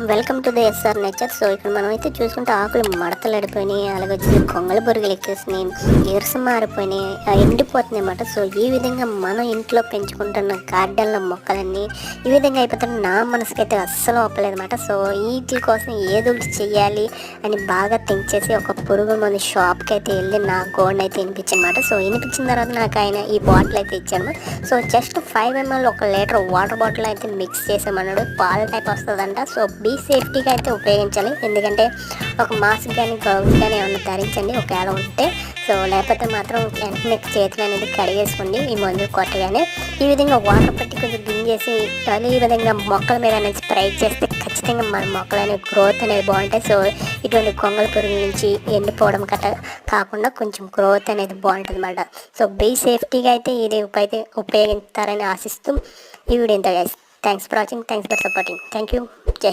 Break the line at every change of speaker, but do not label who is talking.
Welcome to the SR nature. So ఇక్కడ మనం అయితే చూసుకుంటే ఆకులు మడతలు అడిపోయినాయి, అలాగే వచ్చేసి కొంగల పురుగులు ఎక్కేసినాయి, ఇరుసు మారిపోయినాయి, ఎండిపోతున్నాయి అన్నమాట. సో ఈ విధంగా మనం ఇంట్లో పెంచుకుంటున్న గార్డెన్లో మొక్కలన్నీ ఈ విధంగా అయిపోతే నా మనసుకైతే అస్సలు ఒప్పలేదు అనమాట. సో వీటి కోసం ఏదో ఒకటి చెయ్యాలి అని బాగా థింక్ చేసి ఒక పురుగు మందు షాప్కి అయితే వెళ్ళి నా గోల్డ్ అయితే వినిపించనమాట. సో వినిపించిన తర్వాత నాకు ఆయన ఈ బాటిల్ అయితే ఇచ్చాను. So just 5 ml 1 litre water bottle అయితే మిక్స్ చేసామన్నాడు. పాల టైప్ వస్తుందంట. సో బీ సేఫ్టీగా అయితే ఉపయోగించాలి, ఎందుకంటే ఒక మాస్క్ కానీ గ్లౌస్ కానీ ఏమన్నా ధరించండి ఒకవేళ ఉంటే. సో లేకపోతే మాత్రం వెంటనే చేతులు అనేది కడిగేసుకోండి ఈ మందు కొట్టగానే. ఈ విధంగా వాటర్ పట్టి కొంచెం గింజేసి ఈ విధంగా మొక్కల మీద అనేది స్ప్రే చేస్తే ఖచ్చితంగా మన మొక్కలు అనేవి గ్రోత్ అనేది బాగుంటాయి. సో ఇటువంటి కొంగల పురుగు నుంచి ఎండిపోవడం గట్రా కాకుండా కొంచెం గ్రోత్ అనేది బాగుంటుంది అన్నమాట. సో బీ సేఫ్టీగా అయితే ఇది ఉపయోగిస్తారని ఆశిస్తూ ఈ వీడియో ఇంత guys. Thanks for watching, thanks for supporting. Thank you. జై